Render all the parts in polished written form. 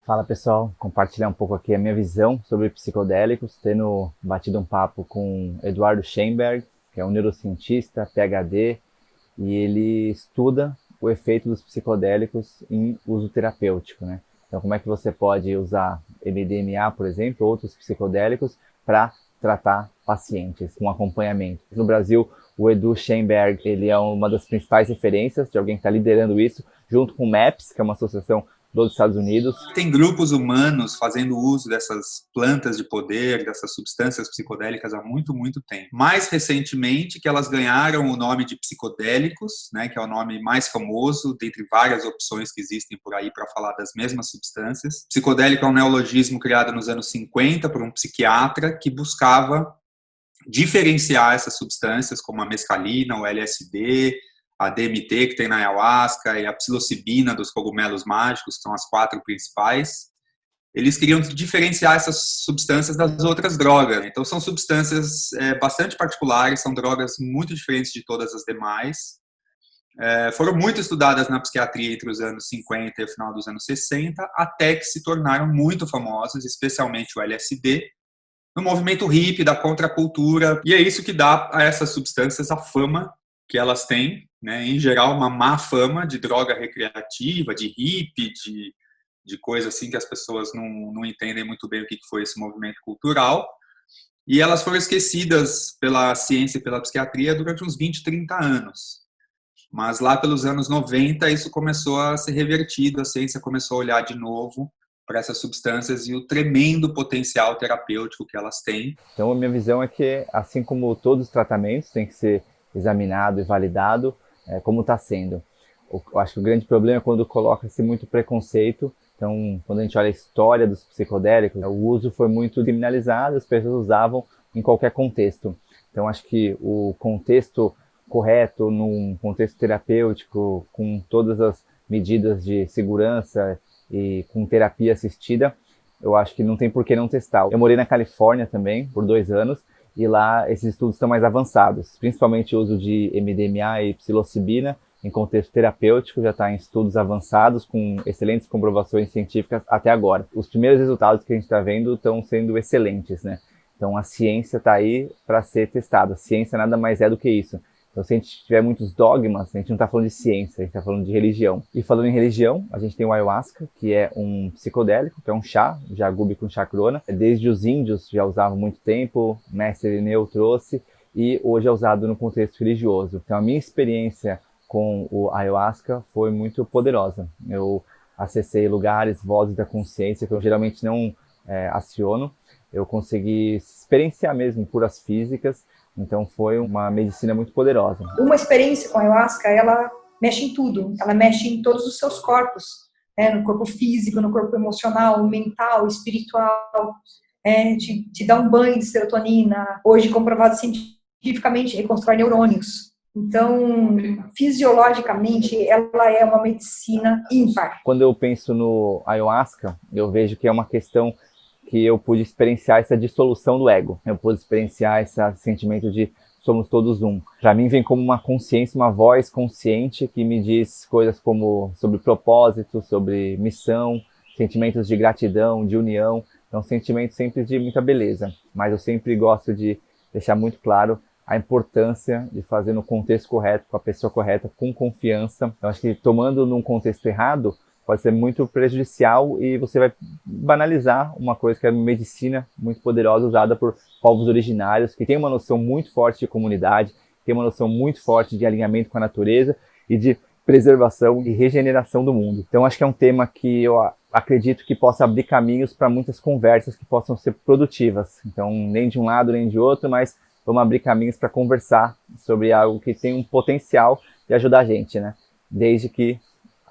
Fala pessoal, compartilhar um pouco aqui a minha visão sobre psicodélicos, tendo batido um papo com Eduardo Schenberg, que é um neurocientista, PhD, e ele estuda o efeito dos psicodélicos em uso terapêutico, né? Então, como é que você pode usar MDMA, por exemplo, outros psicodélicos, para tratar pacientes com acompanhamento? No Brasil, o Edu Schenberg, ele é uma das principais referências de alguém que está liderando isso, junto com o MAPS, que é uma associação dos Estados Unidos. Tem grupos humanos fazendo uso dessas plantas de poder, dessas substâncias psicodélicas há muito, muito tempo. Mais recentemente, que elas ganharam o nome de psicodélicos, né, que é o nome mais famoso, dentre várias opções que existem por aí para falar das mesmas substâncias. Psicodélico é um neologismo criado nos anos 50 por um psiquiatra que buscava diferenciar essas substâncias, como a mescalina, o LSD, a DMT que tem na ayahuasca e a psilocibina dos cogumelos mágicos, que são as 4 principais. Eles queriam diferenciar essas substâncias das outras drogas. Então, são substâncias bastante particulares, são drogas muito diferentes de todas as demais. Foram muito estudadas na psiquiatria entre os anos 50 e o final dos anos 60, até que se tornaram muito famosas, especialmente o LSD, no movimento hippie, da contracultura. E é isso que dá a essas substâncias a fama que elas têm, né? Em geral, uma má fama de droga recreativa, de hippie, de coisa assim que as pessoas não entendem muito bem o que foi esse movimento cultural. E elas foram esquecidas pela ciência e pela psiquiatria durante uns 20, 30 anos. Mas lá pelos anos 90, isso começou a ser revertido, a ciência começou a olhar de novo para essas substâncias e o tremendo potencial terapêutico que elas têm. Então, a minha visão é que, assim como todos os tratamentos têm que ser examinado e validado, como está sendo. Eu acho que o grande problema é quando coloca-se muito preconceito. Então, quando a gente olha a história dos psicodélicos, o uso foi muito criminalizado, as pessoas usavam em qualquer contexto. Então, acho que o contexto correto, num contexto terapêutico, com todas as medidas de segurança e com terapia assistida, eu acho que não tem por que não testar. Eu morei na Califórnia também, por 2 anos, e lá esses estudos estão mais avançados, principalmente o uso de MDMA e psilocibina em contexto terapêutico, já está em estudos avançados com excelentes comprovações científicas até agora. Os primeiros resultados que a gente está vendo estão sendo excelentes, né? Então a ciência está aí para ser testada. A ciência nada mais é do que isso. Então, se a gente tiver muitos dogmas, a gente não está falando de ciência, a gente está falando de religião. E falando em religião, a gente tem o ayahuasca, que é um psicodélico, que é um chá, jagube com chacrona. Desde os índios já usavam há muito tempo, mestre Irineu trouxe, e hoje é usado no contexto religioso. Então, a minha experiência com o ayahuasca foi muito poderosa. Eu acessei lugares, vozes da consciência, que eu geralmente não aciono. Eu consegui experienciar mesmo curas físicas. Então foi uma medicina muito poderosa. Uma experiência com a ayahuasca, ela mexe em tudo. Ela mexe em todos os seus corpos, né? No corpo físico, no corpo emocional, mental, espiritual. Te dá um banho de serotonina. Hoje comprovado cientificamente, reconstrói neurônios. Então, fisiologicamente, ela é uma medicina ímpar. Quando eu penso no ayahuasca, eu vejo que é uma questão que eu pude experienciar essa dissolução do ego. Eu pude experienciar esse sentimento de somos todos um. Para mim vem como uma consciência, uma voz consciente que me diz coisas como sobre propósito, sobre missão, sentimentos de gratidão, de união. Então, sentimentos sempre de muita beleza. Mas eu sempre gosto de deixar muito claro a importância de fazer no contexto correto, com a pessoa correta, com confiança. Eu acho que tomando num contexto errado, pode ser muito prejudicial e você vai banalizar uma coisa que é uma medicina muito poderosa usada por povos originários, que tem uma noção muito forte de comunidade, tem uma noção muito forte de alinhamento com a natureza e de preservação e regeneração do mundo. Então acho que é um tema que eu acredito que possa abrir caminhos para muitas conversas que possam ser produtivas. Então nem de um lado nem de outro, mas vamos abrir caminhos para conversar sobre algo que tem um potencial de ajudar a gente, né? Desde que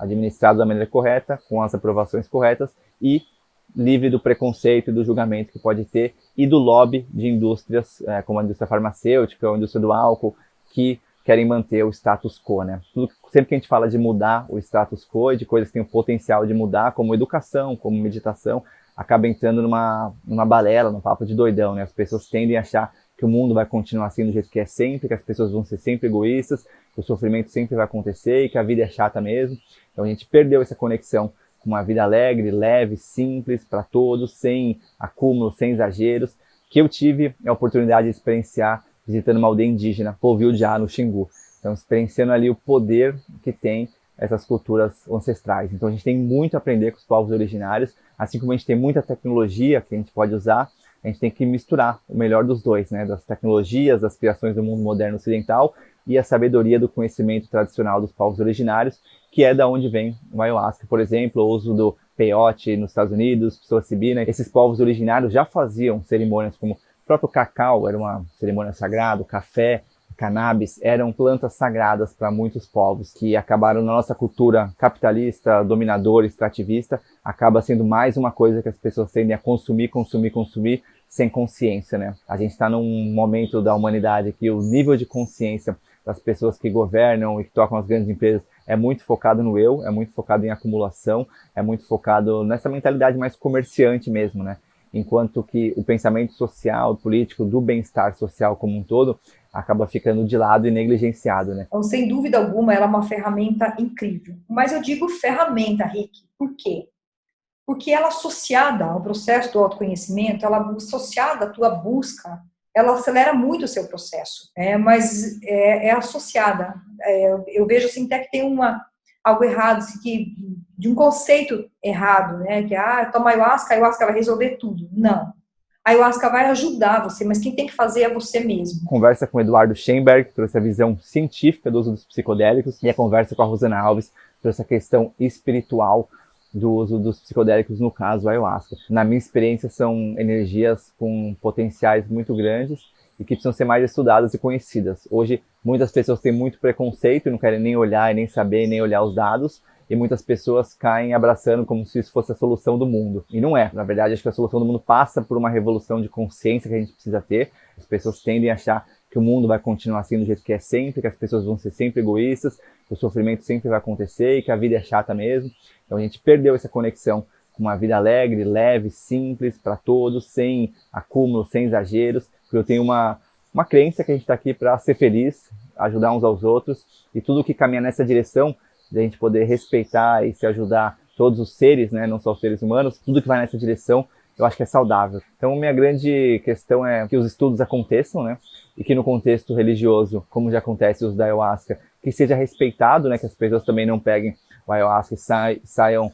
administrado da maneira correta, com as aprovações corretas e livre do preconceito e do julgamento que pode ter e do lobby de indústrias como a indústria farmacêutica ou a indústria do álcool que querem manter o status quo, né? Sempre que a gente fala de mudar o status quo e de coisas que têm o potencial de mudar, como educação, como meditação, acaba entrando numa balela, num papo de doidão, né? As pessoas tendem a achar que o mundo vai continuar assim do jeito que é sempre, que as pessoas vão ser sempre egoístas, que o sofrimento sempre vai acontecer e que a vida é chata mesmo. Então a gente perdeu essa conexão com uma vida alegre, leve, simples para todos, sem acúmulo, sem exageros, que eu tive a oportunidade de experienciar visitando uma aldeia indígena, Poviu-Já, no Xingu. Então, experienciando ali o poder que tem essas culturas ancestrais. Então, a gente tem muito a aprender com os povos originários, assim como a gente tem muita tecnologia que a gente pode usar, a gente tem que misturar o melhor dos dois, né? Das tecnologias, das criações do mundo moderno ocidental e a sabedoria do conhecimento tradicional dos povos originários, que é da onde vem o ayahuasca, por exemplo, o uso do peyote nos Estados Unidos, psilocibina. Esses povos originários já faziam cerimônias como o próprio cacau, era uma cerimônia sagrada, o café, cannabis, eram plantas sagradas para muitos povos que acabaram na nossa cultura capitalista, dominadora, extrativista, acaba sendo mais uma coisa que as pessoas tendem a consumir sem consciência, né? A gente está num momento da humanidade que o nível de consciência das pessoas que governam e que tocam as grandes empresas é muito focado no eu, é muito focado em acumulação, é muito focado nessa mentalidade mais comerciante mesmo, né? Enquanto que o pensamento social, político, do bem-estar social como um todo, acaba ficando de lado e negligenciado, né? Então, sem dúvida alguma, ela é uma ferramenta incrível. Mas eu digo ferramenta, Rick, por quê? Porque ela associada ao processo do autoconhecimento, ela associada à tua busca, ela acelera muito o seu processo, mas é associada. Eu vejo assim, até que tem algo errado, assim, de um conceito errado, né? Que, toma ayahuasca, a ayahuasca vai resolver tudo. Não. A ayahuasca vai ajudar você, mas quem tem que fazer é você mesmo. Conversa com o Eduardo Schenberg, trouxe a visão científica do uso dos psicodélicos, e a conversa com a Rosana Alves trouxe a questão espiritual do uso dos psicodélicos, no caso, a ayahuasca. Na minha experiência, são energias com potenciais muito grandes e que precisam ser mais estudadas e conhecidas. Hoje, muitas pessoas têm muito preconceito e não querem nem olhar, nem saber, nem olhar os dados, e muitas pessoas caem abraçando como se isso fosse a solução do mundo. E não é. Na verdade, acho que a solução do mundo passa por uma revolução de consciência que a gente precisa ter. As pessoas tendem a achar que o mundo vai continuar assim do jeito que é sempre, que as pessoas vão ser sempre egoístas, que o sofrimento sempre vai acontecer e que a vida é chata mesmo. Então a gente perdeu essa conexão com uma vida alegre, leve, simples para todos, sem acúmulo, sem exageros. Porque eu tenho uma crença que a gente está aqui para ser feliz, ajudar uns aos outros, e tudo que caminha nessa direção, de a gente poder respeitar e se ajudar todos os seres, né, não só os seres humanos, tudo que vai nessa direção, eu acho que é saudável. Então, minha grande questão é que os estudos aconteçam, né, e que no contexto religioso, como já acontece os da ayahuasca, que seja respeitado, né, que as pessoas também não peguem o ayahuasca e saiam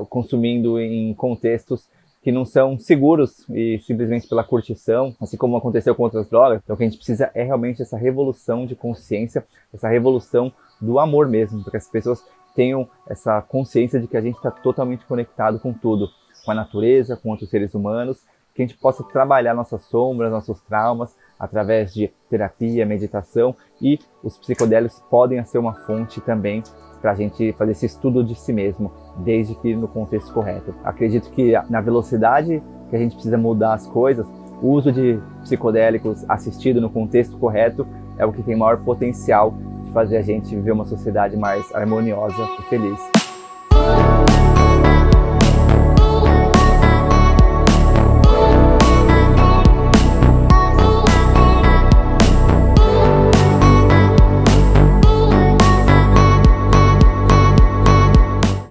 consumindo em contextos que não são seguros e simplesmente pela curtição, assim como aconteceu com outras drogas. Então, o que a gente precisa é realmente essa revolução de consciência, essa revolução do amor mesmo, para que as pessoas tenham essa consciência de que a gente está totalmente conectado com tudo, com a natureza, com outros seres humanos, que a gente possa trabalhar nossas sombras, nossos traumas, através de terapia, meditação, e os psicodélicos podem ser uma fonte também para a gente fazer esse estudo de si mesmo, desde que no contexto correto. Acredito que na velocidade que a gente precisa mudar as coisas, o uso de psicodélicos assistido no contexto correto é o que tem maior potencial de fazer a gente viver uma sociedade mais harmoniosa e feliz.